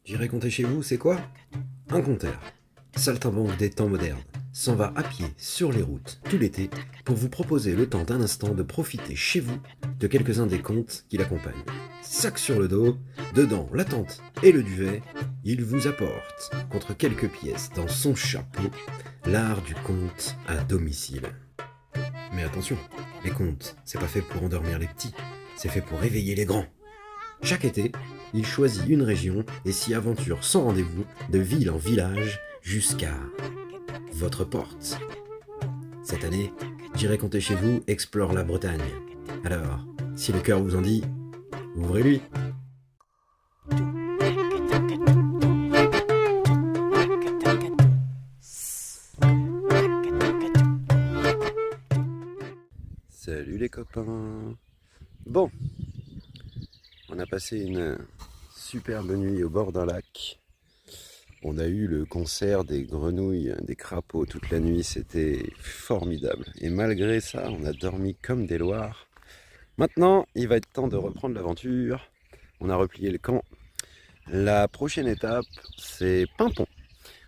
J'irai compter chez vous, c'est quoi? Un compteur, saltimbanque des temps modernes, s'en va à pied sur les routes tout l'été pour vous proposer le temps d'un instant de profiter chez vous de quelques-uns des contes qui l'accompagnent. Sac sur le dos, dedans la tente et le duvet, il vous apporte, contre quelques pièces dans son chapeau, l'art du conte à domicile. Mais attention, les contes, c'est pas fait pour endormir les petits, c'est fait pour réveiller les grands. Chaque été, il choisit une région et s'y aventure sans rendez-vous, de ville en village, jusqu'à votre porte. Cette année, J'irai compter chez vous explore la Bretagne. Alors, si le cœur vous en dit, ouvrez-lui. Salut les copains. Bon, on a passé une superbe nuit au bord d'un lac. On a eu le concert des grenouilles, des crapauds toute la nuit, c'était formidable. Et malgré ça, on a dormi comme des loirs. Maintenant, il va être temps de reprendre l'aventure. On a replié le camp. La prochaine étape, c'est Pimpon.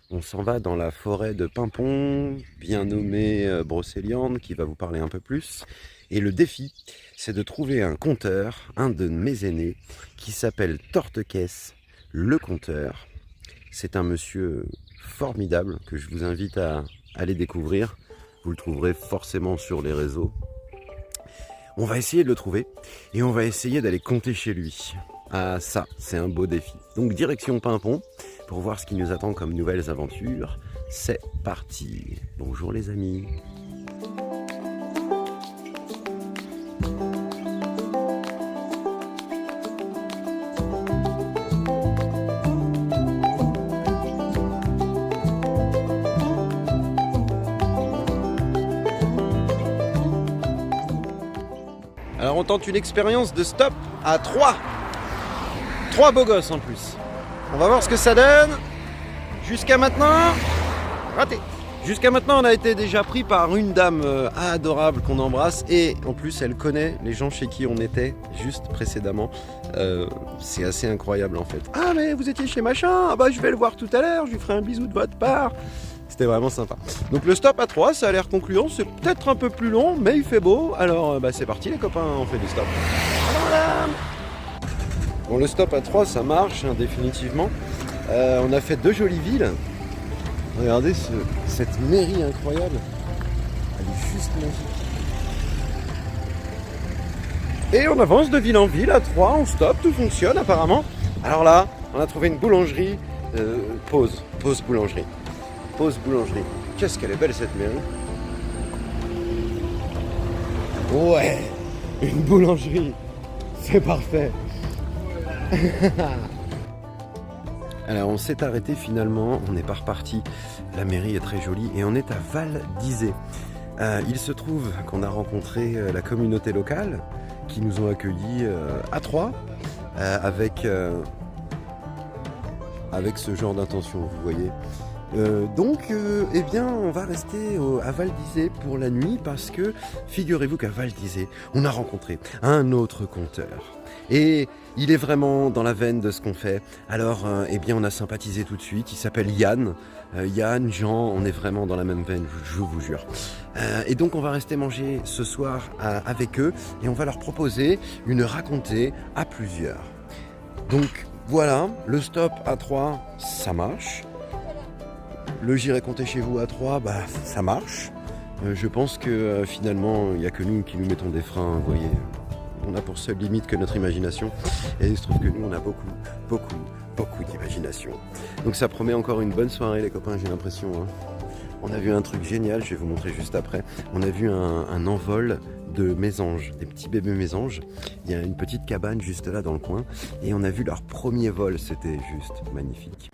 On s'en va dans la forêt de Pimpon, bien nommée Brocéliande, qui va vous parler un peu plus. Et le défi, c'est de trouver un conteur, un de mes aînés, qui s'appelle Tortecaisse, le conteur. C'est un monsieur formidable que je vous invite à aller découvrir. Vous le trouverez forcément sur les réseaux. On va essayer de le trouver et on va essayer d'aller compter chez lui. Ah ça, c'est un beau défi. Donc direction Pimpon pour voir ce qui nous attend comme nouvelles aventures. C'est parti. Bonjour les amis. Alors on tente une expérience de stop à 3. 3 beaux gosses en plus. On va voir ce que ça donne. Jusqu'à maintenant, raté. Jusqu'à maintenant on a été déjà pris par une dame adorable qu'on embrasse. Et en plus elle connaît les gens chez qui on était juste précédemment. C'est assez incroyable en fait. Ah mais vous étiez chez machin. Ah bah je vais le voir tout à l'heure, je lui ferai un bisou de votre part. C'était vraiment sympa. Donc le stop à 3, ça a l'air concluant, c'est peut-être un peu plus long, mais il fait beau. Alors c'est parti les copains, on fait du stop. Voilà. Bon, le stop à 3, ça marche hein, définitivement. On a fait 2 jolies villes. Regardez cette mairie incroyable. Elle est juste magique. Et on avance de ville en ville à 3, on stop, tout fonctionne apparemment. Alors là, on a trouvé une boulangerie. Pause boulangerie. Pause boulangerie. Qu'est-ce qu'elle est belle cette mairie. Ouais, une boulangerie. C'est parfait. Alors on s'est arrêté finalement, on n'est pas reparti. La mairie est très jolie et on est à Val d'Isée. Il se trouve qu'on a rencontré la communauté locale qui nous ont accueillis à 3 avec ce genre d'intention, vous voyez. Eh bien, on va rester à Val d'Isée pour la nuit parce que, figurez-vous qu'à Val d'Isée, on a rencontré un autre conteur. Et il est vraiment dans la veine de ce qu'on fait. Alors, eh bien, on a sympathisé tout de suite. Il s'appelle Yann. Yann, Jean, on est vraiment dans la même veine, je vous jure. Et donc, on va rester manger ce soir avec eux et on va leur proposer une racontée à plusieurs. Donc, voilà, le stop à 3, ça marche. Le J'irai compter chez vous à 3, bah ça marche. Je pense que finalement, il n'y a que nous qui nous mettons des freins, vous voyez. On a pour seule limite que notre imagination. Et il se trouve que nous, on a beaucoup d'imagination. Donc ça promet encore une bonne soirée les copains, j'ai l'impression. Hein. On a vu un truc génial, je vais vous montrer juste après. On a vu un envol de mésanges, des petits bébés mésanges. Il y a une petite cabane juste là dans le coin. Et on a vu leur premier vol, c'était juste magnifique.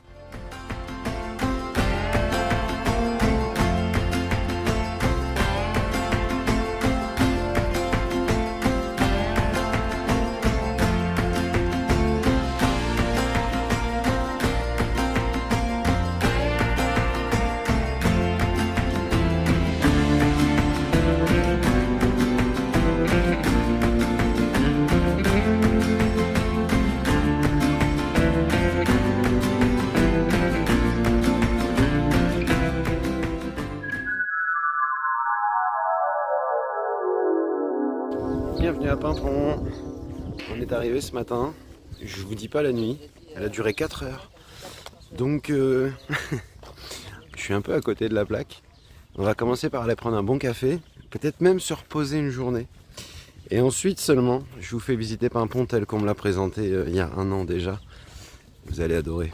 Bienvenue à Pimpon. On est arrivé ce matin. Je vous dis pas la nuit. Elle a duré 4 heures. Donc je suis un peu à côté de la plaque. On va commencer par aller prendre un bon café. Peut-être même se reposer une journée. Et ensuite seulement, je vous fais visiter Pimpon tel qu'on me l'a présenté il y a 1 an déjà. Vous allez adorer.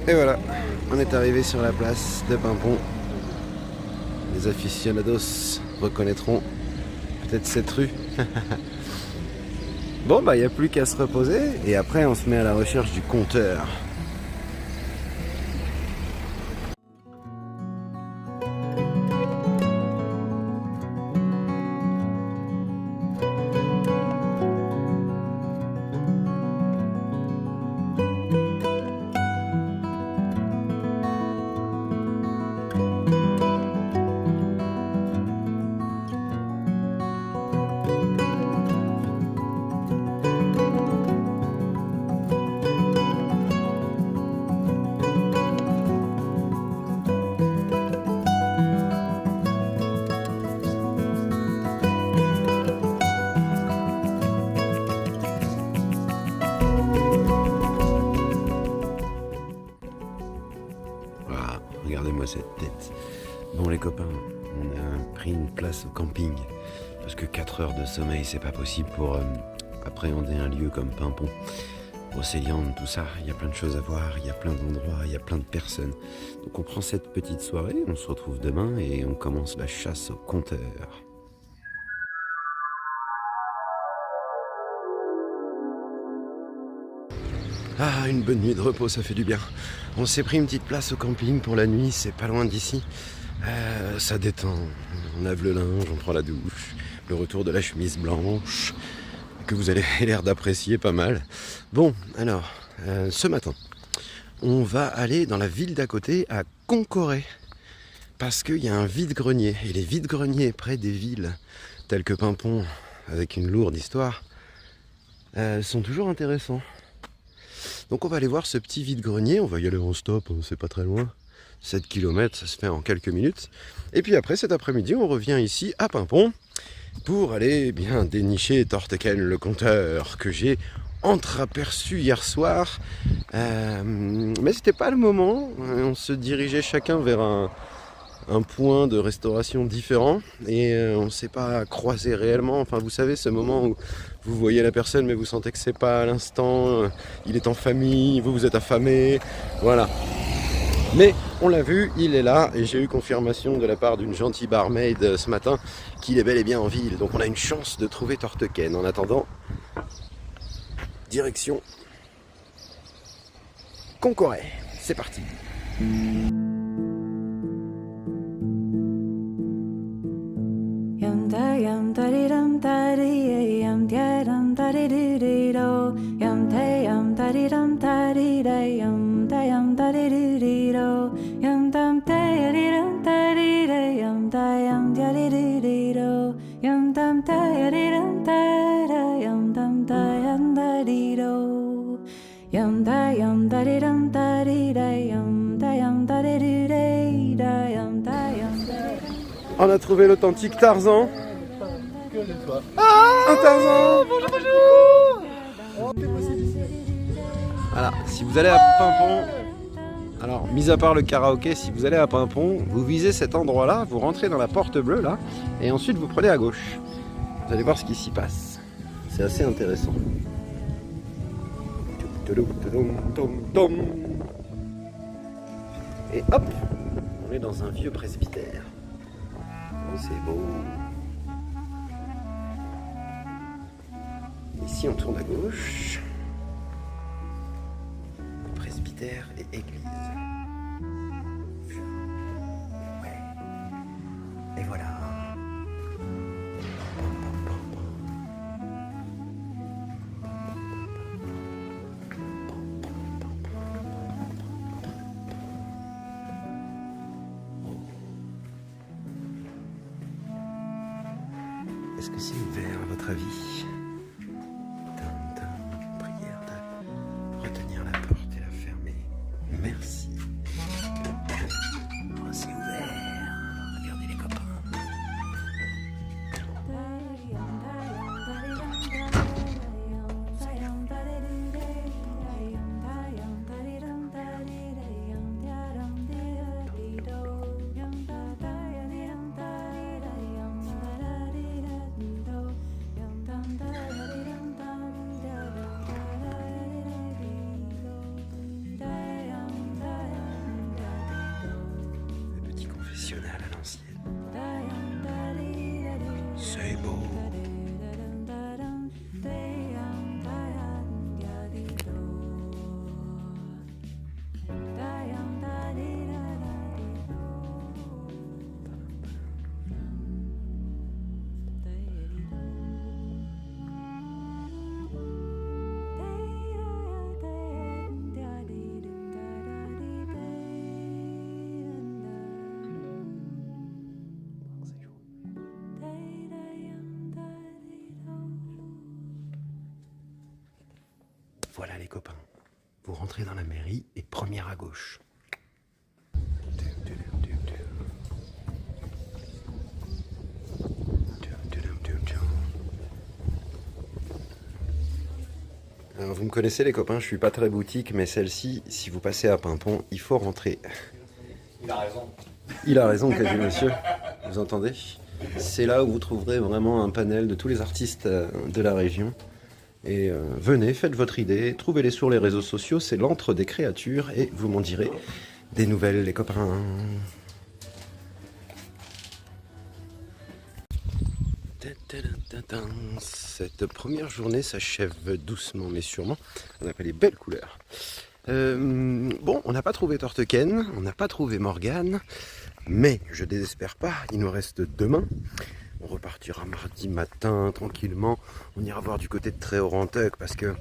Et voilà, on est arrivé sur la place de Pimpon. Les aficionados reconnaîtront peut-être cette rue. Bon, bah il n'y a plus qu'à se reposer et après on se met à la recherche du compteur. Regardez-moi cette tête. Bon les copains, on a pris une place au camping. Parce que 4 heures de sommeil, c'est pas possible pour appréhender un lieu comme Pimpon. Brocéliande, tout ça, il y a plein de choses à voir, il y a plein d'endroits, il y a plein de personnes. Donc on prend cette petite soirée, on se retrouve demain et on commence la chasse au compteur. Ah, une bonne nuit de repos, ça fait du bien. On s'est pris une petite place au camping pour la nuit, c'est pas loin d'ici. Ça détend, on lave le linge, on prend la douche, le retour de la chemise blanche, que vous avez l'air d'apprécier pas mal. Bon, alors, ce matin, on va aller dans la ville d'à côté, à Concoré, parce qu'il y a un vide-grenier. Et les vides-greniers près des villes, telles que Pimpon, avec une lourde histoire, sont toujours intéressants. Donc on va aller voir ce petit vide-grenier, on va y aller en stop, c'est pas très loin. 7 km, ça se fait en quelques minutes. Et puis après, cet après-midi, on revient ici à Pimpon pour aller bien dénicher Tortequenne, le compteur, que j'ai entreaperçu hier soir. Mais c'était pas le moment, on se dirigeait chacun vers un point de restauration différent et on ne s'est pas croisé réellement. Enfin, vous savez, ce moment où vous voyez la personne mais vous sentez que c'est pas à l'instant, il est en famille, vous êtes affamé, voilà. Mais on l'a vu, il est là et j'ai eu confirmation de la part d'une gentille barmaid ce matin qu'il est bel et bien en ville. Donc on a une chance de trouver Tortequenne. En attendant, direction Concoré. C'est parti. Yam daddy dum daddy yam dum daddy doo dee do yam daddy dum daddy day yam daddy doo dee do yam daddy dum daddy day yam daddy doo dee do yam daddy dum daddy yam daddy do yam daddy dum daddy day yam daddy doo dee da yam daddy. On a trouvé l'authentique Tarzan. Un Tarzan. Bonjour, bonjour. Voilà, si vous allez à Pimpon, alors mis à part le karaoké, si vous allez à Pimpon, vous visez cet endroit-là, vous rentrez dans la porte bleue là, et ensuite vous prenez à gauche. Vous allez voir ce qui s'y passe. C'est assez intéressant. Et hop, on est dans un vieux presbytère. Oh, c'est beau. Ici, on tourne à gauche. Presbytère et église. Ouais. Et voilà. Est-ce que c'est ouvert à votre avis? Prière de retenir la porte et la fermer. Merci. Oh, c'est ouvert. Regardez les copains. voilà les copains. Vous rentrez dans la mairie et première à gauche. Alors vous me connaissez les copains, je suis pas très boutique, mais celle-ci, si vous passez à Paimpont, il faut rentrer. Il a raison. Il a raison, qu'a dit monsieur. Vous entendez? C'est là où vous trouverez vraiment un panel de tous les artistes de la région. Et venez, faites votre idée, trouvez-les sur les réseaux sociaux, c'est l'antre des créatures et vous m'en direz des nouvelles les copains. Cette première journée s'achève doucement mais sûrement. On a pas les belles couleurs. Bon, on n'a pas trouvé Torteken, on n'a pas trouvé Morgane, mais je désespère pas, il nous reste demain. On repartira mardi matin tranquillement. On ira voir du côté de Tréorantec parce que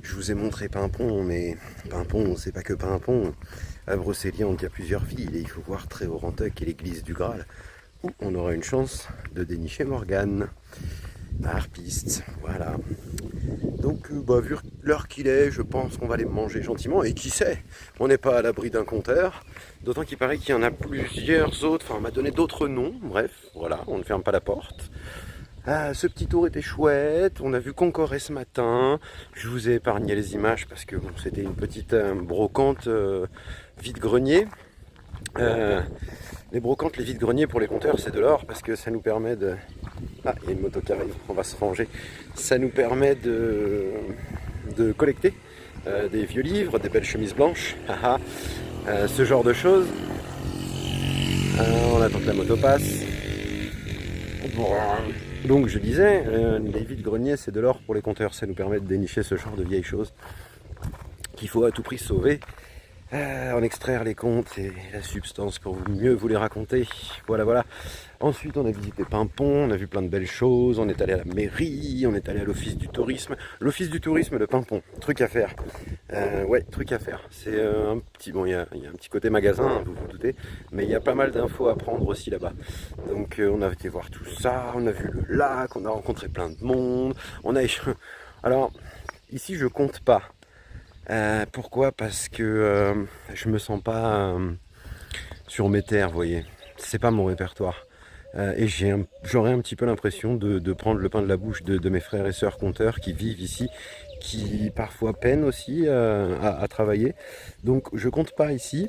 je vous ai montré Paimpont, mais Paimpont, c'est pas que Paimpont. À Brocéliande, il y a plusieurs villes et il faut voir Tréorantec et l'église du Graal où on aura une chance de dénicher Morgane, la harpiste. Voilà. Donc, vu l'heure qu'il est, je pense qu'on va les manger gentiment. Et qui sait, on n'est pas à l'abri d'un compteur. D'autant qu'il paraît qu'il y en a plusieurs autres. Enfin, on m'a donné d'autres noms. Bref, voilà, on ne ferme pas la porte. Ce petit tour était chouette. On a vu Concoré ce matin. Je vous ai épargné les images parce que bon, c'était une petite brocante vide-grenier. Les brocantes, les vides-greniers pour les compteurs, c'est de l'or parce que ça nous permet de... Ah, il y a une moto qui arrive, on va se ranger. Ça nous permet de collecter des vieux livres, des belles chemises blanches, ce genre de choses. On attend que la moto passe. Donc je disais, les vides-greniers, c'est de l'or pour les compteurs. Ça nous permet de dénicher ce genre de vieilles choses qu'il faut à tout prix sauver. En extraire les comptes et la substance pour mieux vous les raconter. Voilà. Ensuite, on a visité Paimpont, on a vu plein de belles choses. On est allé à la mairie, on est allé à l'office du tourisme. L'office du tourisme de Paimpont, truc à faire. Truc à faire. C'est un petit... Bon, il y a un petit côté magasin, hein, vous vous doutez. Mais il y a pas mal d'infos à prendre aussi là-bas. Donc, on a été voir tout ça. On a vu le lac, on a rencontré plein de monde. Alors, ici, je compte pas. Pourquoi? Parce que je me sens pas sur mes terres, vous voyez. C'est pas mon répertoire. Et j'aurais un petit peu l'impression de prendre le pain de la bouche de mes frères et sœurs compteurs qui vivent ici, qui parfois peinent aussi à travailler. Donc je compte pas ici.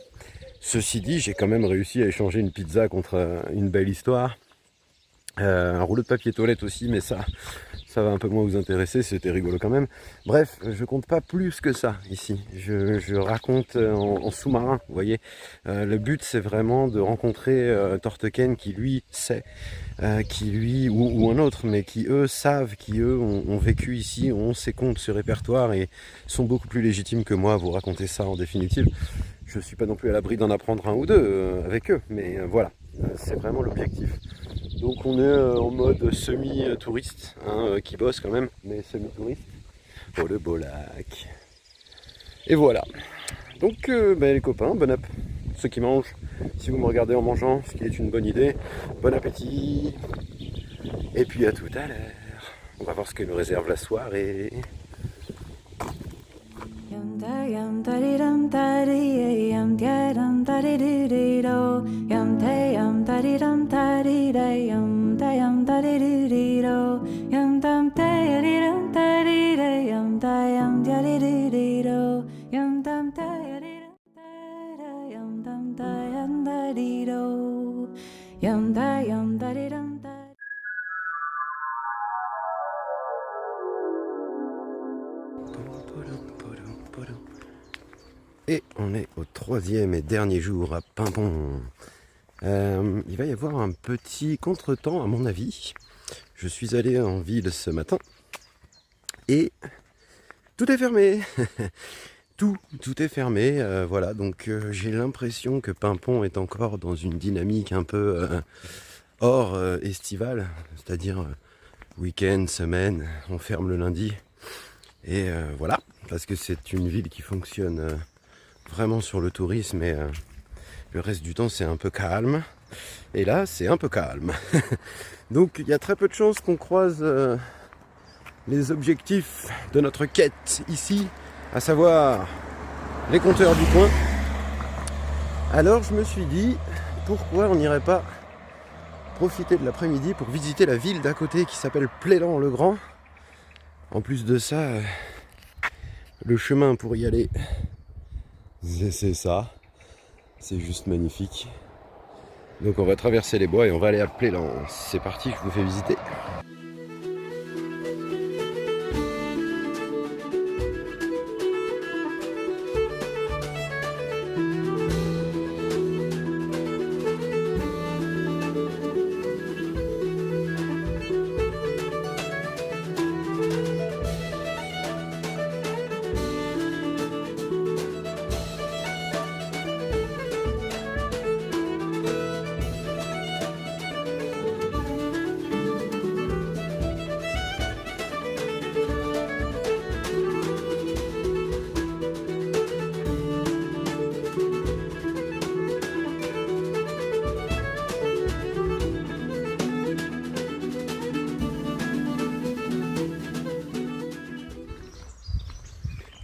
Ceci dit, j'ai quand même réussi à échanger une pizza contre une belle histoire. Un rouleau de papier toilette aussi, mais ça va un peu moins vous intéresser, c'était rigolo quand même. Bref, je compte pas plus que ça ici. Je raconte en sous-marin, vous voyez. Le but c'est vraiment de rencontrer Torteken qui lui sait, ou un autre, mais qui eux savent, qui eux ont vécu ici, ont ces comptes, ce répertoire et sont beaucoup plus légitimes que moi à vous raconter ça en définitive. Je suis pas non plus à l'abri d'en apprendre un ou deux avec eux, mais voilà, c'est vraiment l'objectif. Donc on est en mode semi-touriste, qui bosse quand même, mais semi-touriste. Oh le beau lac. Et voilà. Donc les copains, bon app. Ceux qui mangent, si vous me regardez en mangeant, ce qui est une bonne idée, bon appétit. Et puis à tout à l'heure. On va voir ce que nous réserve la soirée. Yum da dum da dee yum da dee dee do yum da dee dum da dee yum da dee dee do yum dum da dee dum da dee yum da dee dee do yum dum da dee dum da dee do yum da dee dum da. Et on est au troisième et dernier jour à Paimpont. Il va y avoir un petit contretemps à mon avis. Je suis allé en ville ce matin et tout est fermé. tout est fermé. Voilà, donc j'ai l'impression que Paimpont est encore dans une dynamique un peu hors estivale, c'est-à-dire week-end, semaine, on ferme le lundi. Et voilà, parce que c'est une ville qui fonctionne vraiment sur le tourisme et le reste du temps c'est un peu calme. Et là c'est un peu calme. Donc il y a très peu de chances qu'on croise les objectifs de notre quête ici. à savoir les compteurs du coin. Alors je me suis dit, pourquoi on n'irait pas profiter de l'après-midi pour visiter la ville d'à côté qui s'appelle Plélan-le-Grand. En plus de ça, le chemin pour y aller, c'est ça. C'est juste magnifique. Donc on va traverser les bois et on va aller à Plélan. C'est parti, je vous fais visiter.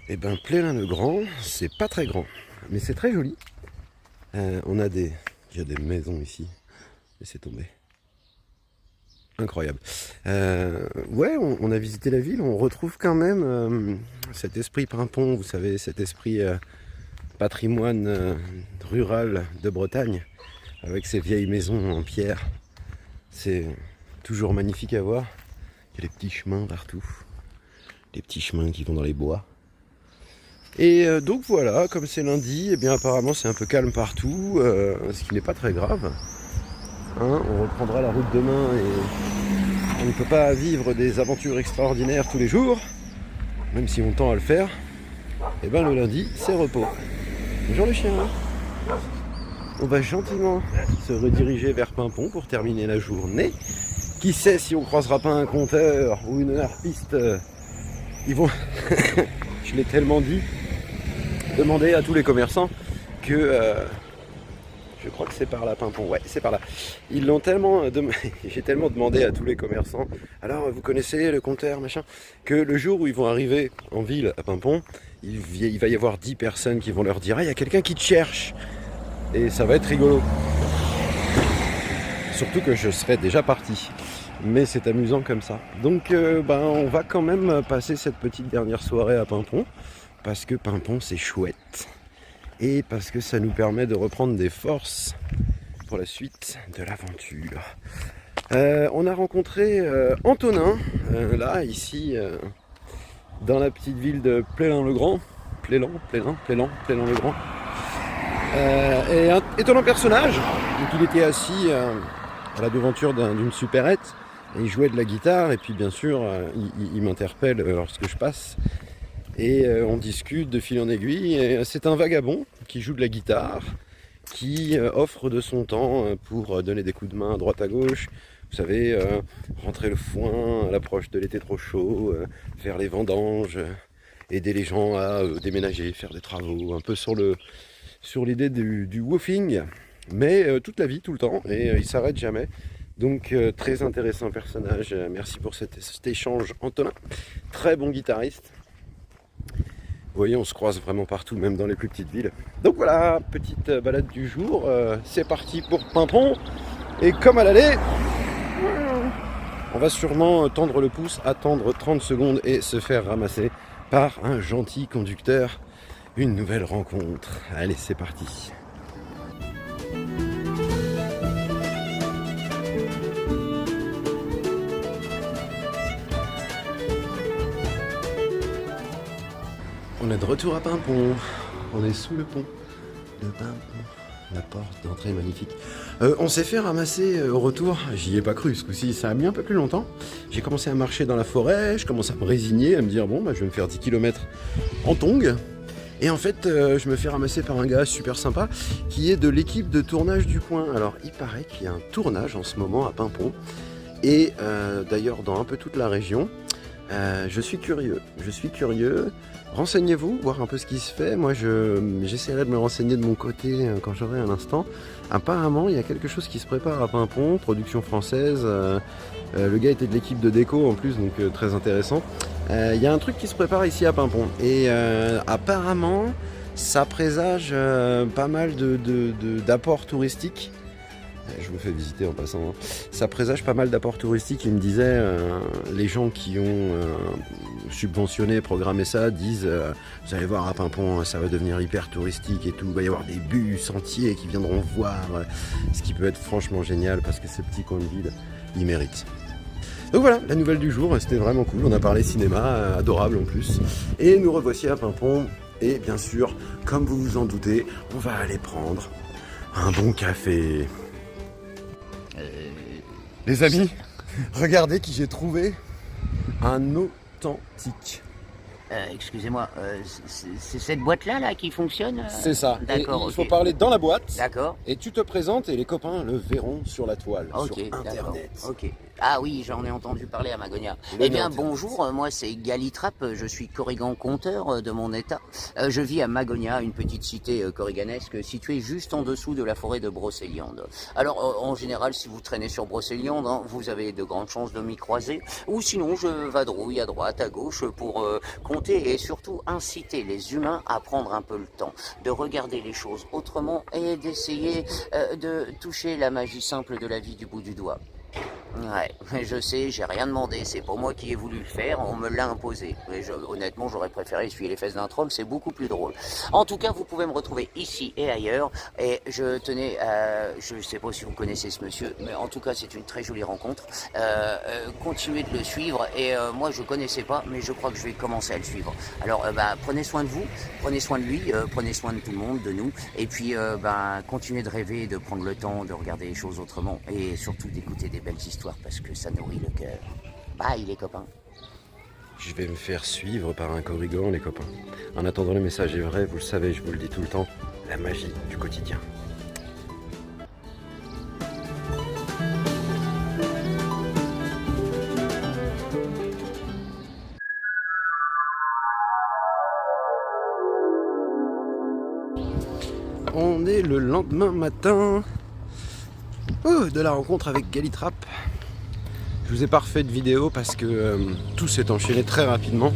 Et ben Plélan-le-Grand, c'est pas très grand, mais c'est très joli. Il y a des maisons ici, laissez tomber. Incroyable. Ouais, on a visité la ville, on retrouve quand même cet esprit Paimpont, vous savez, cet esprit patrimoine rural de Bretagne, avec ces vieilles maisons en pierre. C'est toujours magnifique à voir. Il y a des petits chemins partout, des petits chemins qui vont dans les bois. Et donc voilà, comme c'est lundi, eh bien apparemment c'est un peu calme partout, ce qui n'est pas très grave. Hein, on reprendra la route demain et on ne peut pas vivre des aventures extraordinaires tous les jours, même si on tend à le faire. Et bien le lundi, c'est repos. Bonjour les chiens. On va gentiment se rediriger vers Paimpont pour terminer la journée. Qui sait si on croisera pas un compteur ou une harpiste. Ils vont... Je l'ai tellement dit. Demander à tous les commerçants que je crois que c'est par là Paimpont, ouais c'est par là. Ils l'ont tellement j'ai tellement demandé à tous les commerçants, alors vous connaissez le compteur machin, que le jour où ils vont arriver en ville à Paimpont, il va y avoir 10 personnes qui vont leur dire, ah il y a quelqu'un qui te cherche, et ça va être rigolo. Surtout que je serai déjà parti, mais c'est amusant comme ça. Donc on va quand même passer cette petite dernière soirée à Paimpont. Parce que Paimpont c'est chouette et parce que ça nous permet de reprendre des forces pour la suite de l'aventure. On a rencontré Antonin, là, ici, dans la petite ville de Plélan-le-Grand. Plélan-le-Grand. Et un étonnant personnage. Donc, il était assis à la devanture d'une supérette et il jouait de la guitare et puis bien sûr il m'interpelle lorsque je passe. Et on discute de fil en aiguille. Et c'est un vagabond qui joue de la guitare, qui offre de son temps pour donner des coups de main à droite à gauche. Vous savez, rentrer le foin à l'approche de l'été trop chaud, faire les vendanges, aider les gens à déménager, faire des travaux, un peu sur l'idée du woofing, mais toute la vie, tout le temps, et il s'arrête jamais. Donc très intéressant personnage. Merci pour cet échange, Antonin. Très bon guitariste. Vous voyez, on se croise vraiment partout, même dans les plus petites villes. Donc voilà, petite balade du jour. C'est parti pour Paimpont. Et comme à l'aller, on va sûrement tendre le pouce, attendre 30 secondes et se faire ramasser par un gentil conducteur. Une nouvelle rencontre. Allez, c'est parti. On est de retour à Paimpont, on est sous le pont de Paimpont, la porte d'entrée magnifique. On s'est fait ramasser au retour, j'y ai pas cru ce coup-ci, ça a mis un peu plus longtemps. J'ai commencé à marcher dans la forêt, je commence à me résigner, à me dire bon je vais me faire 10 km en tongs. Et en fait je me fais ramasser par un gars super sympa qui est de l'équipe de tournage du coin. Alors il paraît qu'il y a un tournage en ce moment à Paimpont et d'ailleurs dans un peu toute la région. Je suis curieux. Renseignez-vous, voir un peu ce qui se fait. Moi, j'essaierai de me renseigner de mon côté quand j'aurai un instant. Apparemment, il y a quelque chose qui se prépare à Paimpont, production française. Le gars était de l'équipe de déco en plus, donc très intéressant. Il y a un truc qui se prépare ici à Paimpont. Et apparemment, ça présage pas mal d'apports touristiques. Je vous fais visiter en passant. Hein. Ça présage pas mal d'apports touristiques. Il me disait, les gens qui ont subventionné, programmé ça, disent vous allez voir à Paimpont, ça va devenir hyper touristique et tout. Il va y avoir des bus entiers qui viendront voir. Ce qui peut être franchement génial parce que ce petit coin de ville, il mérite. Donc voilà, la nouvelle du jour, c'était vraiment cool. On a parlé cinéma, adorable en plus. Et nous revoici à Paimpont. Et bien sûr, comme vous vous en doutez, on va aller prendre un bon café. Les amis, regardez qui j'ai trouvé, un authentique. Excusez-moi, c'est cette boîte-là là, qui fonctionne C'est ça. D'accord, Il ok. faut parler dans la boîte. D'accord. Et tu te présentes et les copains le verront sur la toile, Ok, sur d'accord. Internet. Ok. Ah oui, j'en ai entendu parler à Magonia. Il est Eh bien, bien, bonjour, moi c'est Galitrap, je suis corrigan conteur de mon état. Je vis à Magonia, une petite cité corriganesque située juste en dessous de la forêt de Brocéliande. Alors, en général, si vous traînez sur Brocéliande, hein, vous avez de grandes chances de m'y croiser. Ou sinon, je vadrouille à droite, à gauche pour compter et surtout inciter les humains à prendre un peu le temps de regarder les choses autrement et d'essayer de toucher la magie simple de la vie du bout du doigt. Ouais, je sais, j'ai rien demandé, c'est pas moi qui ai voulu le faire, on me l'a imposé. Mais honnêtement, j'aurais préféré essuyer les fesses d'un troll, c'est beaucoup plus drôle. En tout cas, vous pouvez me retrouver ici et ailleurs, et je tenais à... Je sais pas si vous connaissez ce monsieur, mais en tout cas, c'est une très jolie rencontre. Continuez de le suivre, et moi, je connaissais pas, mais je crois que je vais commencer à le suivre. Alors, prenez soin de vous, prenez soin de lui, prenez soin de tout le monde, de nous, et puis, continuez de rêver, de prendre le temps, de regarder les choses autrement, et surtout d'écouter des belles histoires, parce que ça nourrit le cœur. Bye les copains. Je vais me faire suivre par un corrigan, les copains. En attendant, le message est vrai, vous le savez, je vous le dis tout le temps, la magie du quotidien. On est le lendemain matin de la rencontre avec Galitrap. Je vous ai pas refait de vidéo parce que tout s'est enchaîné très rapidement.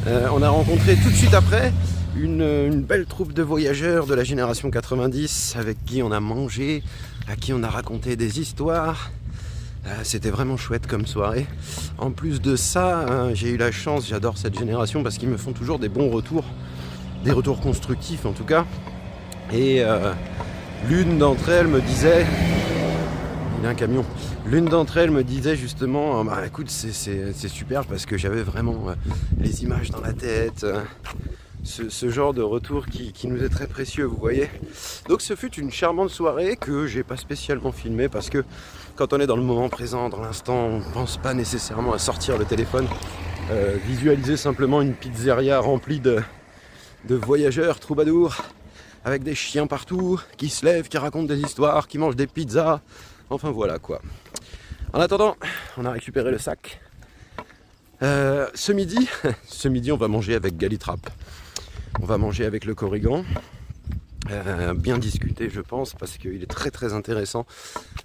On a rencontré tout de suite après une belle troupe de voyageurs de la génération 90 avec qui on a mangé, à qui on a raconté des histoires. C'était vraiment chouette comme soirée. En plus de ça, j'ai eu la chance, j'adore cette génération parce qu'ils me font toujours des bons retours, des retours constructifs en tout cas. Et l'une d'entre elles me disait... Il y a un camion. L'une d'entre elles me disait justement, écoute, c'est super parce que j'avais vraiment les images dans la tête, ce genre de retour qui nous est très précieux, vous voyez. Donc ce fut une charmante soirée que j'ai pas spécialement filmée parce que quand on est dans le moment présent, dans l'instant, on ne pense pas nécessairement à sortir le téléphone, visualiser simplement une pizzeria remplie de voyageurs troubadours avec des chiens partout, qui se lèvent, qui racontent des histoires, qui mangent des pizzas. Enfin voilà quoi. En attendant, on a récupéré le sac. Ce midi, on va manger avec Galitrap. On va manger avec le corrigan. Bien discuter, je pense, parce qu'il est très très intéressant.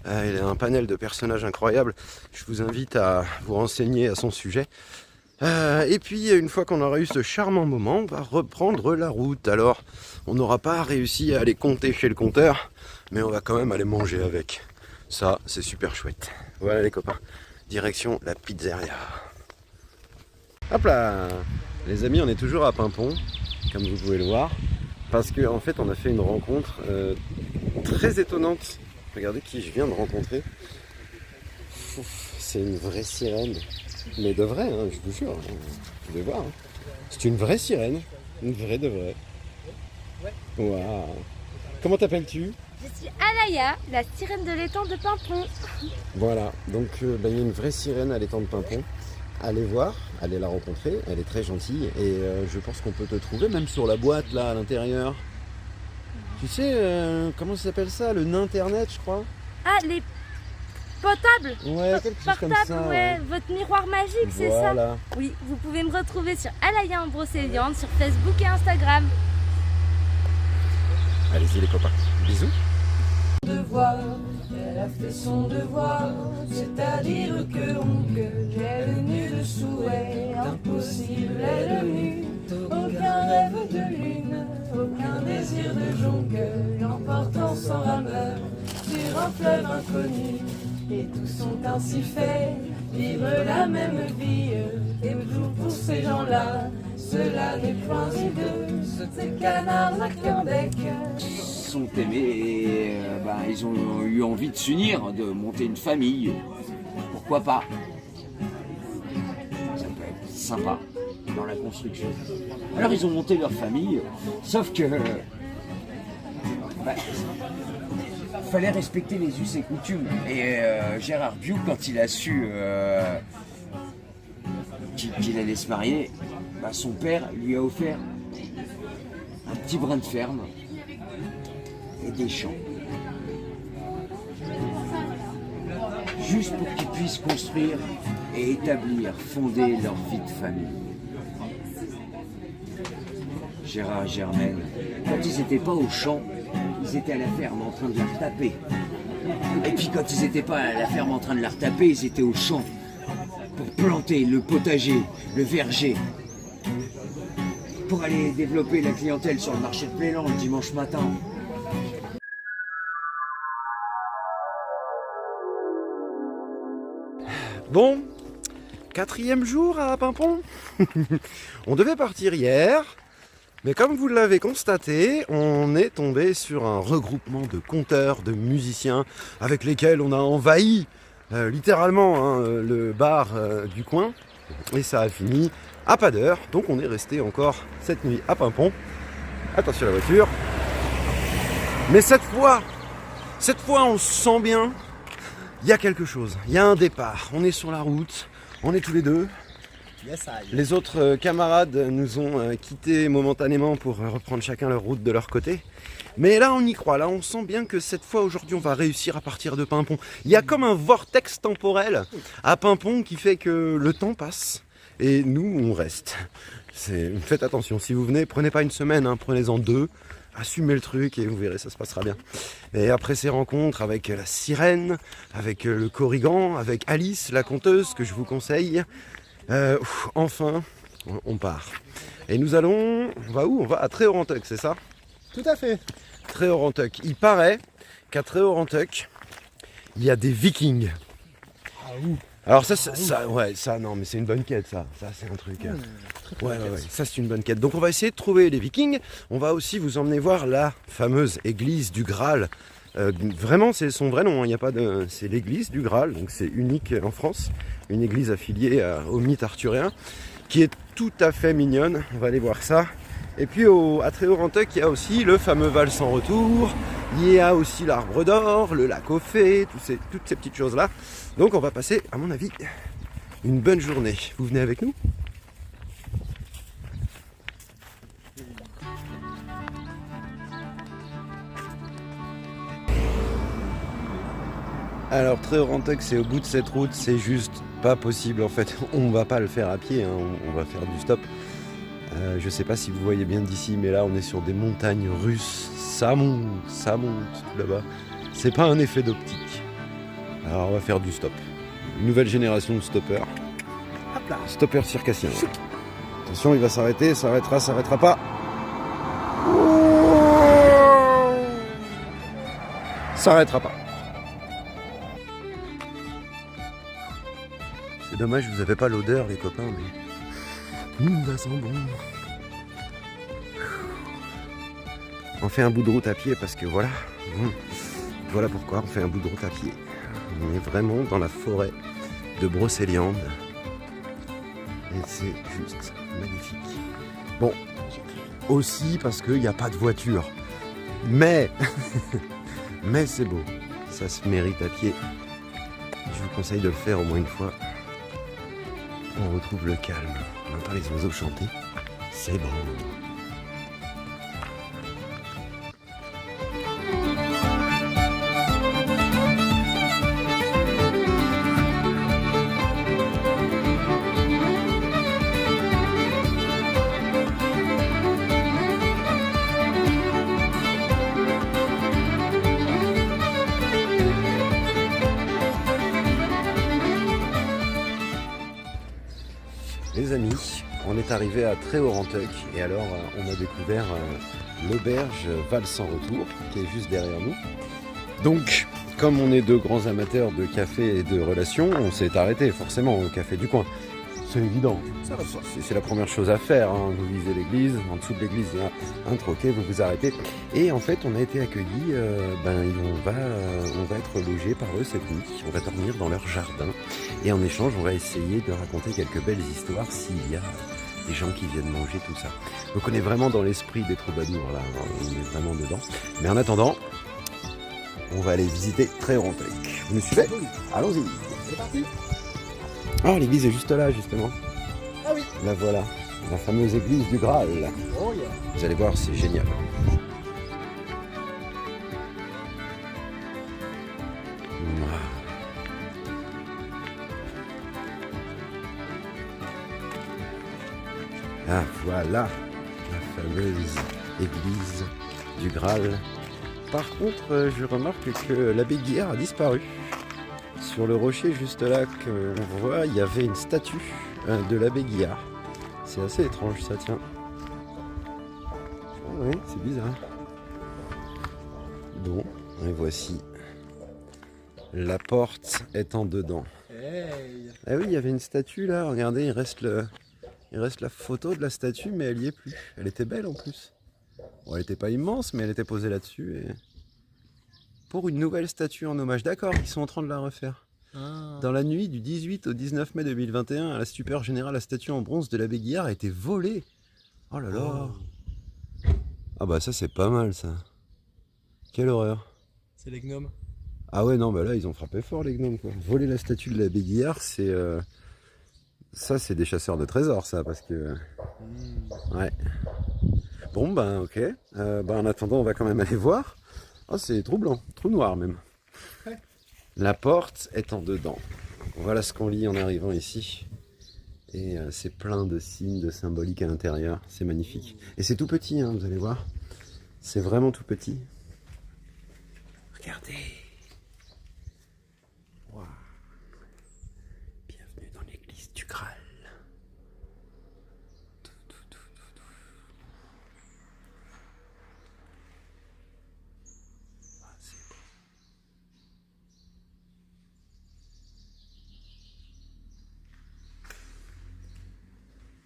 Il a un panel de personnages incroyables. Je vous invite à vous renseigner à son sujet. Et puis, une fois qu'on aura eu ce charmant moment, on va reprendre la route. Alors, on n'aura pas réussi à aller compter chez le compteur, mais on va quand même aller manger avec. Ça, c'est super chouette. Voilà les copains, direction la pizzeria. Hop là! Les amis, on est toujours à Paimpont, comme vous pouvez le voir, parce qu'en fait, on a fait une rencontre très étonnante. Regardez qui je viens de rencontrer. C'est une vraie sirène. Mais de vrai, hein, je vous jure, vous pouvez voir. Hein. C'est une vraie sirène, une vraie de vraie. Waouh! Comment t'appelles-tu? Je suis Alaya, la sirène de l'étang de Paimpont. Voilà, donc il y a une vraie sirène à l'étang de Paimpont. Allez voir, allez la rencontrer, elle est très gentille et je pense qu'on peut te trouver même sur la boîte là à l'intérieur. Tu sais, comment ça s'appelle ça? Le Ninternet, je crois. Ah, les potables. Ouais, quelque chose comme ça. Ouais. Votre miroir magique, c'est ça? Voilà. Oui, vous pouvez me retrouver sur Alaya en Brocéliande, sur Facebook et Instagram. Allez-y les copains, bisous. Devoir, elle a fait son devoir, c'est-à-dire que oncle est venu de souhait, impossible est devenu, aucun rêve de lune, aucun désir de jonque, emportant son rameur sur un fleuve inconnu, et tous sont ainsi faits, vivre la même vie, et tout pour ces gens-là, cela n'est point hideux, ces canards à cœur bec. Sont aimés et ils ont eu envie de s'unir, de monter une famille. Pourquoi pas? Ça peut être sympa dans la construction. Alors ils ont monté leur famille, sauf que fallait respecter les us et coutumes. Et Gérard Biou, quand il a su qu'il allait se marier, son père lui a offert un petit brin de ferme et des champs. Juste pour qu'ils puissent construire et établir, fonder leur vie de famille. Gérard et Germaine, quand ils n'étaient pas au champ, ils étaient à la ferme en train de la retaper. Et puis quand ils n'étaient pas à la ferme en train de la retaper, ils étaient au champ pour planter le potager, le verger, pour aller développer la clientèle sur le marché de Plélan le dimanche matin. Bon, 4e jour à Paimpont. On devait partir hier, mais comme vous l'avez constaté, on est tombé sur un regroupement de conteurs, de musiciens, avec lesquels on a envahi littéralement le bar du coin, et ça a fini à pas d'heure, donc on est resté encore cette nuit à Paimpont. Attention à la voiture. Mais cette fois on se sent bien. Il y a quelque chose, il y a un départ, on est sur la route, on est tous les deux. Les autres camarades nous ont quittés momentanément pour reprendre chacun leur route de leur côté. Mais là on y croit, là on sent bien que cette fois aujourd'hui on va réussir à partir de Paimpont. Il y a comme un vortex temporel à Paimpont qui fait que le temps passe et nous on reste. Faites attention, si vous venez, prenez pas une semaine, prenez-en 2. Assumez le truc et vous verrez, ça se passera bien. Et après ces rencontres avec la sirène, avec le Corrigan, avec Alice, la conteuse, que je vous conseille, enfin, on part. Et nous allons, on va où? On va à Tréorantuc, c'est ça? Tout à fait. Tréorantuc. Il paraît qu'à Tréorantuc, il y a des vikings. Ah ouh. Alors ça, non, mais c'est une bonne quête, ça c'est un truc. Ouais, ça c'est une bonne quête. Donc on va essayer de trouver les Vikings. On va aussi vous emmener voir la fameuse église du Graal. Vraiment, c'est son vrai nom. Il n'y a pas de, c'est l'église du Graal. Donc c'est unique en France, une église affiliée au mythe arthurien, qui est tout à fait mignonne. On va aller voir ça. Et puis à Tréorantuc, il y a aussi le fameux val sans retour. Il y a aussi l'arbre d'or, le lac aux fées, toutes ces petites choses-là. Donc on va passer, à mon avis, une bonne journée. Vous venez avec nous ? Alors Tréorantuc, c'est au bout de cette route, c'est juste pas possible en fait. On va pas le faire à pied, on va faire du stop. Je sais pas si vous voyez bien d'ici, mais là on est sur des montagnes russes. Ça monte tout là-bas. C'est pas un effet d'optique. Alors on va faire du stop. Une nouvelle génération de stoppers. Hop là. Stopper circassien. Attention, il va s'arrêter, s'arrêtera pas. S'arrêtera pas. C'est dommage, vous avez pas l'odeur les copains, mais... ça sent bon. On fait un bout de route à pied parce que voilà. Voilà pourquoi on fait un bout de route à pied. On est vraiment dans la forêt de Brocéliande. Et c'est juste magnifique. Bon, aussi parce qu'il n'y a pas de voiture. Mais, mais c'est beau. Ça se mérite à pied. Je vous conseille de le faire au moins une fois. On retrouve le calme. On entend les oiseaux chanter. C'est bon. on est arrivé à Très-Haut-Renteuc et alors on a découvert l'auberge Val sans retour qui est juste derrière nous. Donc, comme on est deux grands amateurs de café et de relations, on s'est arrêté forcément au café du coin. C'est évident, c'est la première chose à faire, hein. Vous visez l'église, en dessous de l'église il y a un troquet, vous vous arrêtez. Et en fait on a été accueillis, on va être logés par eux cette nuit, on va dormir dans leur jardin. Et en échange on va essayer de raconter quelques belles histoires s'il y a des gens qui viennent manger tout ça. Donc on est vraiment dans l'esprit des troubadours là, on est vraiment dedans. Mais en attendant, on va aller visiter Très-Haut-Renteuc. Vous me suivez? Allons-y. C'est parti. Ah, l'église est juste là, justement. Ah oui. La voilà, la fameuse église du Graal. Oh yeah. Vous allez voir, c'est génial. Ah, voilà la fameuse église du Graal. Par contre, je remarque que l'abbé Guillard a disparu. Sur le rocher juste là qu'on voit, il y avait une statue de l'abbé Guillard. C'est assez étrange ça, tiens. Oui, c'est bizarre. Bon, et voici la porte étant dedans. Hey. Ah oui, il y avait une statue là, regardez, il reste la photo de la statue, mais elle y est plus. Elle était belle en plus. Bon, elle n'était pas immense, mais elle était posée là-dessus. Et... pour une nouvelle statue en hommage. D'accord, ils sont en train de la refaire. Ah. Dans la nuit du 18 au 19 mai 2021, à la stupeur générale, la statue en bronze de l'abbé Guillard a été volée. Oh là là. Ah bah ça c'est pas mal ça. Quelle horreur. C'est les gnomes. Ah ouais non bah là ils ont frappé fort les gnomes quoi. Voler la statue de l'abbé Guillard c'est... ça c'est des chasseurs de trésors ça parce que... Ouais. Bon ben ok. En attendant on va quand même aller voir. Oh c'est troublant, trou noir même. Ouais. La porte étant dedans. Voilà ce qu'on lit en arrivant ici. Et c'est plein de signes, de symboliques à l'intérieur. C'est magnifique. Et c'est tout petit, hein, vous allez voir. C'est vraiment tout petit. Regardez. Wow. Bienvenue dans l'église du Graal.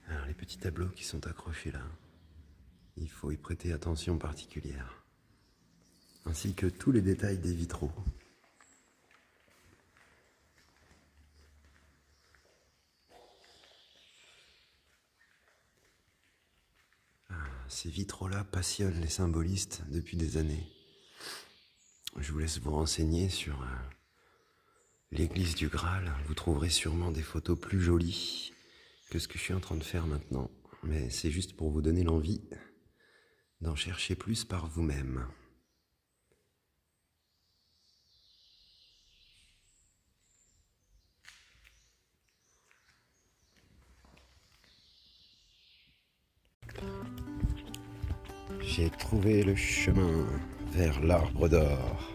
Alors les petits tableaux qui sont accrochés là, il faut y prêter attention particulière, ainsi que tous les détails des vitraux. Ces vitraux-là passionnent les symbolistes depuis des années. Je vous laisse vous renseigner sur l'église du Graal. Vous trouverez sûrement des photos plus jolies que ce que je suis en train de faire maintenant. Mais c'est juste pour vous donner l'envie d'en chercher plus par vous-même. J'ai trouvé le chemin vers l'arbre d'or.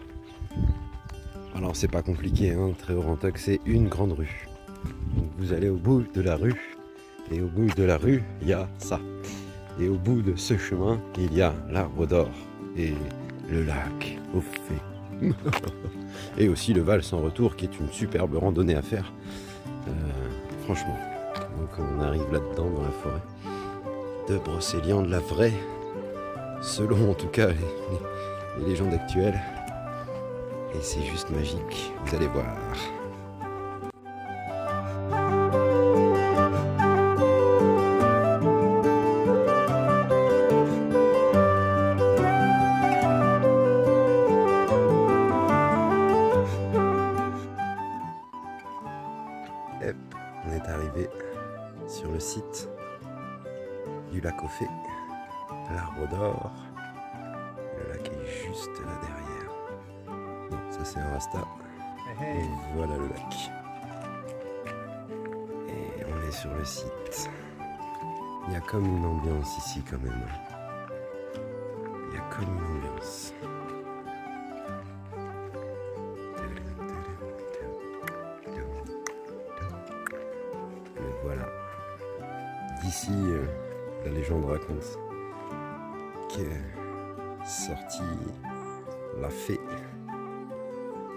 Alors c'est pas compliqué, hein, Très-Haut-Renteuc, c'est une grande rue. Donc vous allez au bout de la rue, et au bout de la rue, il y a ça. Et au bout de ce chemin, il y a l'arbre d'or et le lac au fait. Et aussi le Val sans retour qui est une superbe randonnée à faire. Franchement. Donc on arrive là-dedans dans la forêt de Brocéliande, la vraie, selon en tout cas les légendes actuelles. Et c'est juste magique, vous allez voir. On est arrivé sur le site du lac au fait, l'arbre d'or. Le lac est juste là derrière. Non, ça c'est un rasta. Hey. Et voilà le lac. Et on est sur le site. Il y a comme une ambiance ici quand même. Il y a comme une ambiance. Le voilà. Ici, la légende raconte qu'est sortie la fée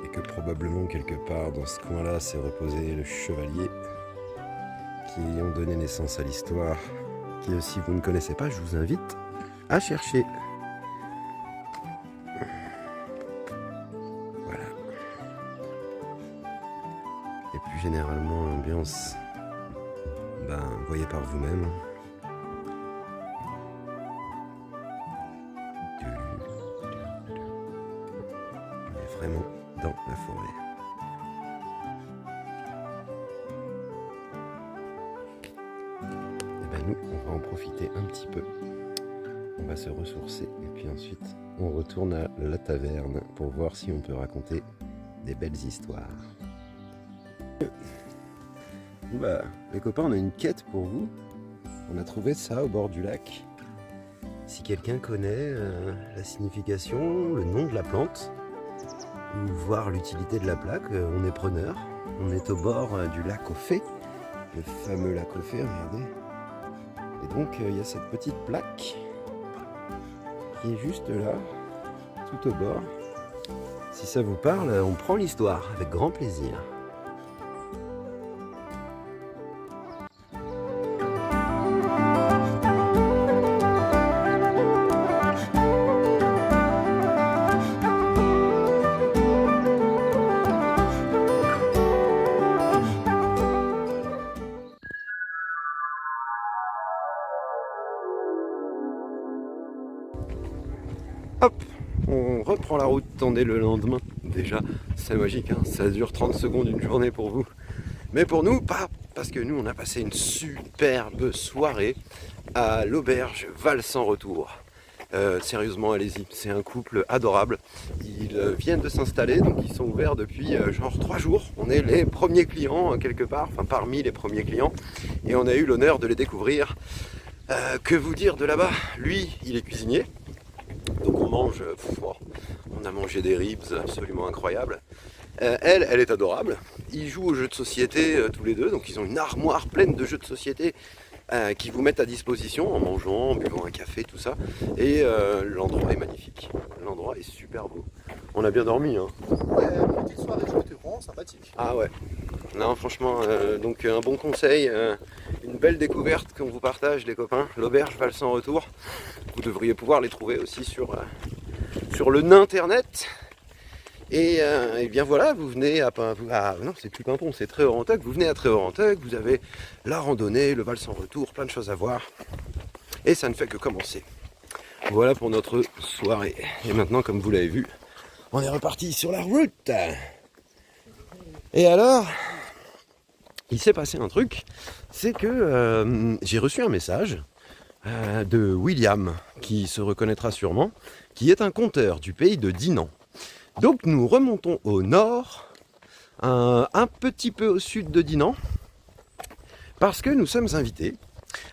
et que probablement quelque part dans ce coin-là s'est reposé le chevalier qui ont donné naissance à l'histoire, qui si vous ne connaissez pas, je vous invite à chercher. Voilà. Et plus généralement, l'ambiance, voyez par vous-même. On est vraiment dans la forêt. Nous, on va en profiter un petit peu. On va se ressourcer et puis ensuite on retourne à la taverne pour voir si on peut raconter des belles histoires. Les copains, on a une quête pour vous. On a trouvé ça au bord du lac. Si quelqu'un connaît la signification, le nom de la plante, ou voir l'utilité de la plaque, on est preneur. On est au bord du lac aux Fées, le fameux lac aux Fées, regardez. Et donc il y a cette petite plaque qui est juste là, tout au bord. Si ça vous parle, on prend l'histoire avec grand plaisir. Hop, on reprend la route, tendez le lendemain. Déjà, c'est magique, hein, ça dure 30 secondes une journée pour vous. Mais pour nous, pas, parce que nous, on a passé une superbe soirée à l'auberge Val sans retour. Sérieusement, allez-y, c'est un couple adorable. Ils viennent de s'installer, donc ils sont ouverts depuis genre 3 jours. On est les premiers clients quelque part, enfin parmi les premiers clients. Et on a eu l'honneur de les découvrir. Que vous dire de là-bas? Lui, il est cuisinier. Donc on mange, on a mangé des ribs absolument incroyables. Elle est adorable. Ils jouent aux jeux de société tous les deux, donc ils ont une armoire pleine de jeux de société qui vous mettent à disposition en mangeant, en buvant un café, tout ça. Et l'endroit est magnifique. L'endroit est super beau. On a bien dormi, hein. Ouais, petite soirée, c'était vraiment sympathique. Ah ouais. Non, franchement, donc un bon conseil, une belle découverte qu'on vous partage les copains, l'auberge Val sans retour. Vous devriez pouvoir les trouver aussi sur le internet. Et bien voilà, vous venez non, c'est plus Pimpon, c'est Tréorentec. Vous venez à Tréorentec, vous avez la randonnée, le Val sans retour, plein de choses à voir. Et ça ne fait que commencer. Voilà pour notre soirée. Et maintenant, comme vous l'avez vu, on est reparti sur la route. Et alors, il s'est passé un truc, c'est que j'ai reçu un message de William, qui se reconnaîtra sûrement, qui est un conteur du pays de Dinan. Donc nous remontons au nord, un petit peu au sud de Dinan, parce que nous sommes invités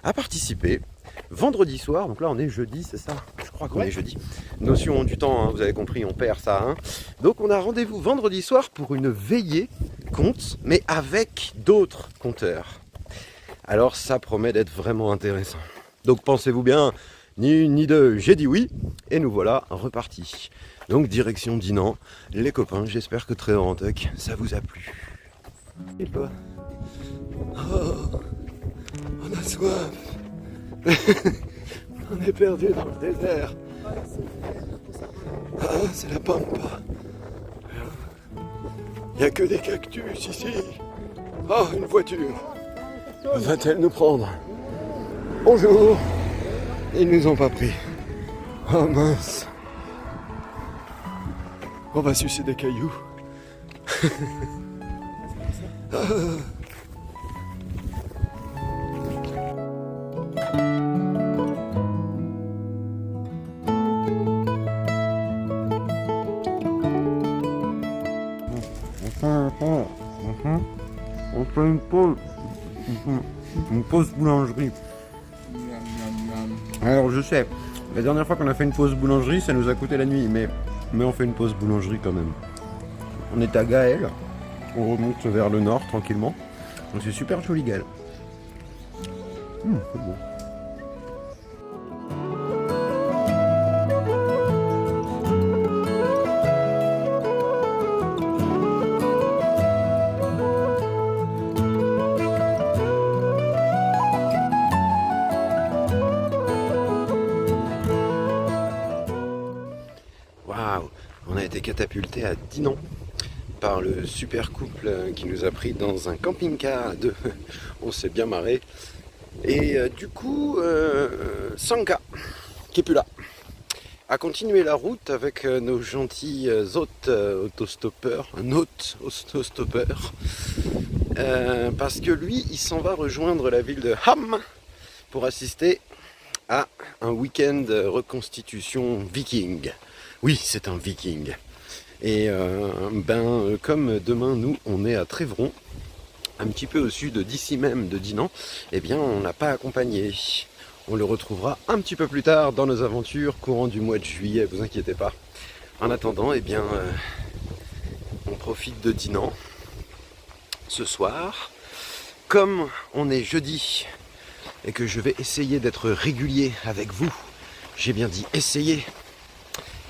à participer vendredi soir, donc là on est jeudi, c'est ça? Je crois qu'on est jeudi. Notion du temps, hein, vous avez compris, on perd ça. Hein. Donc on a rendez-vous vendredi soir pour une veillée conte, mais avec d'autres conteurs. Alors ça promet d'être vraiment intéressant. Donc pensez-vous bien, ni une ni deux, j'ai dit oui, et nous voilà repartis. Donc direction Dinan, les copains, j'espère que Tréorentec, ça vous a plu. Et toi? Oh, on a soif. On est perdu dans le désert. Ah, c'est la pampa. Il n'y a que des cactus ici. Oh, une voiture. Va-t-elle nous prendre? Bonjour. Ils nous ont pas pris. Oh mince. On va sucer des cailloux. Ah. On fait une pause boulangerie. Alors je sais, la dernière fois qu'on a fait une pause boulangerie, ça nous a coûté la nuit, mais on fait une pause boulangerie quand même. On est à Gaël, on remonte vers le nord tranquillement, donc c'est super joli Gaël. C'est bon. Waouh, on a été catapulté à Dinan par le super couple qui nous a pris dans un camping-car à deux. On s'est bien marré. Et du coup, Sanka, qui est plus là, a continué la route avec nos gentils hôtes autostoppeurs, un hôte autostoppeur, parce que lui, il s'en va rejoindre la ville de Ham pour assister à un week-end reconstitution viking. Oui, c'est un viking. Et comme demain, nous, on est à Trévron, un petit peu au sud d'ici même de Dinan, eh bien, on n'a pas accompagné. On le retrouvera un petit peu plus tard dans nos aventures courant du mois de juillet, vous inquiétez pas. En attendant, eh bien, on profite de Dinan ce soir. Comme on est jeudi et que je vais essayer d'être régulier avec vous, j'ai bien dit essayer,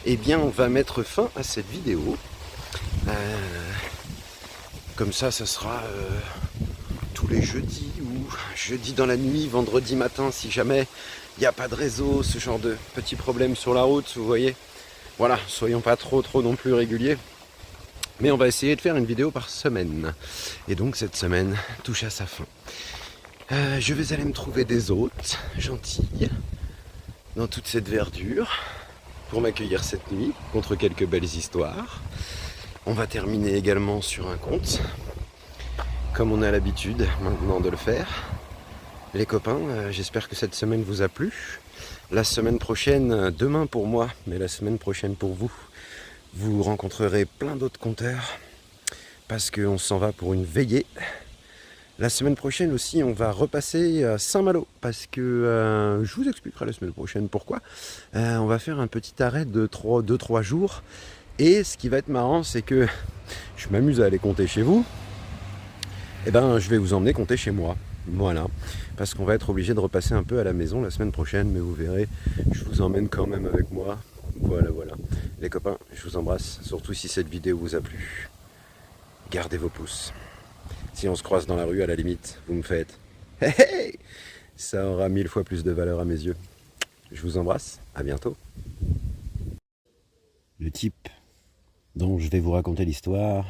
eh bien on va mettre fin à cette vidéo. Comme ça sera tous les jeudis ou jeudi dans la nuit, vendredi matin si jamais il n'y a pas de réseau, ce genre de petits problèmes sur la route, vous voyez. Voilà, soyons pas trop non plus réguliers. Mais on va essayer de faire une vidéo par semaine. Et donc cette semaine touche à sa fin. Je vais aller me trouver des hôtes gentilles dans toute cette verdure pour m'accueillir cette nuit contre quelques belles histoires. On va terminer également sur un conte, comme on a l'habitude maintenant de le faire. Les copains, j'espère que cette semaine vous a plu. La semaine prochaine, demain pour moi, mais la semaine prochaine pour vous, vous rencontrerez plein d'autres conteurs parce qu'on s'en va pour une veillée. La semaine prochaine aussi, on va repasser à Saint-Malo parce que je vous expliquerai la semaine prochaine pourquoi. On va faire un petit arrêt de 2-3 jours. Et ce qui va être marrant, c'est que je m'amuse à aller compter chez vous. Et ben, je vais vous emmener compter chez moi. Voilà. Parce qu'on va être obligé de repasser un peu à la maison la semaine prochaine. Mais vous verrez, je vous emmène quand même avec moi. Voilà. Les copains, je vous embrasse. Surtout si cette vidéo vous a plu. Gardez vos pouces. Si on se croise dans la rue, à la limite, vous me faites « Hey, hey !» Ça aura 1000 fois plus de valeur à mes yeux. Je vous embrasse, à bientôt. Le type dont je vais vous raconter l'histoire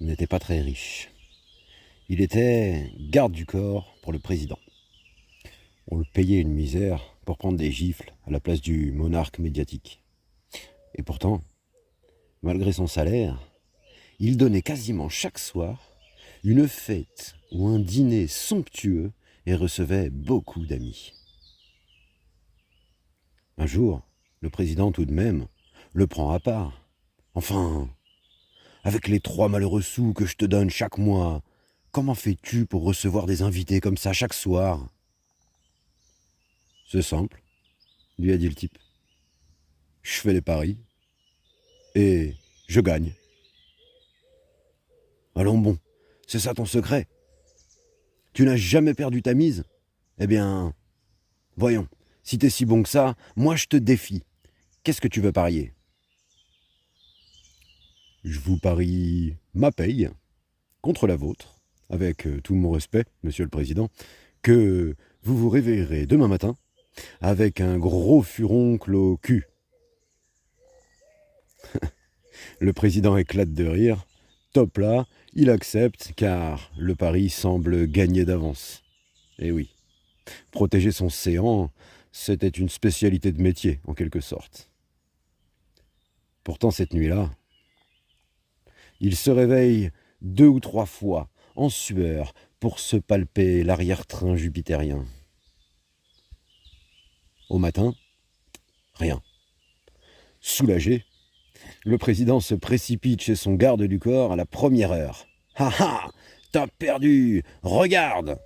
n'était pas très riche. Il était garde du corps pour le président. On le payait une misère pour prendre des gifles à la place du monarque médiatique. Et pourtant, malgré son salaire, il donnait quasiment chaque soir une fête ou un dîner somptueux et recevait beaucoup d'amis. Un jour, le président tout de même le prend à part. Enfin, avec les 3 malheureux sous que je te donne chaque mois, comment fais-tu pour recevoir des invités comme ça chaque soir ? C'est simple, lui a dit le type. Je fais les paris et je gagne. Allons bon. C'est ça ton secret? Tu n'as jamais perdu ta mise? Eh bien, voyons, si t'es si bon que ça, moi je te défie. Qu'est-ce que tu veux parier? Je vous parie ma paye contre la vôtre, avec tout mon respect, monsieur le président, que vous vous réveillerez demain matin avec un gros furoncle au cul. Le président éclate de rire. Top là, il accepte car le pari semble gagner d'avance. Et oui, protéger son séant, c'était une spécialité de métier en quelque sorte. Pourtant cette nuit-là, il se réveille 2 ou 3 fois en sueur pour se palper l'arrière-train jupitérien. Au matin, rien. Soulagé, le président se précipite chez son garde du corps à la première heure. « Ha ha, t'as perdu, regarde !»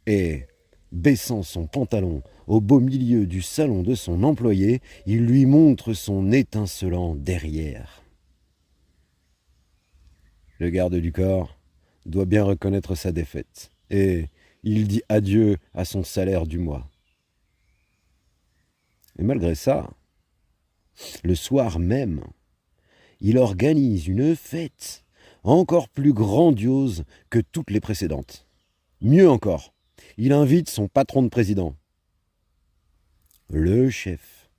Et, baissant son pantalon au beau milieu du salon de son employé, il lui montre son étincelant derrière. Le garde du corps doit bien reconnaître sa défaite, et il dit adieu à son salaire du mois. Et malgré ça, le soir même, il organise une fête encore plus grandiose que toutes les précédentes. Mieux encore, il invite son patron de président, le chef.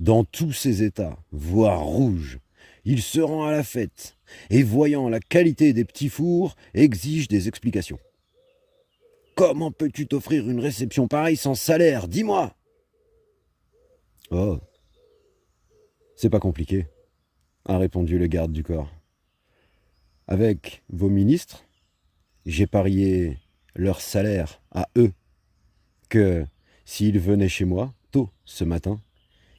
Dans tous ses états, voire rouge, il se rend à la fête et, voyant la qualité des petits fours, exige des explications. « Comment peux-tu t'offrir une réception pareille sans salaire? Dis-moi !» « Oh, c'est pas compliqué, » a répondu le garde du corps. « Avec vos ministres, j'ai parié leur salaire à eux, que s'ils venaient chez moi tôt ce matin,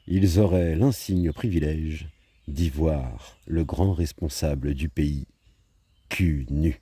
ils auraient l'insigne privilège d'y voir le grand responsable du pays cul nu. »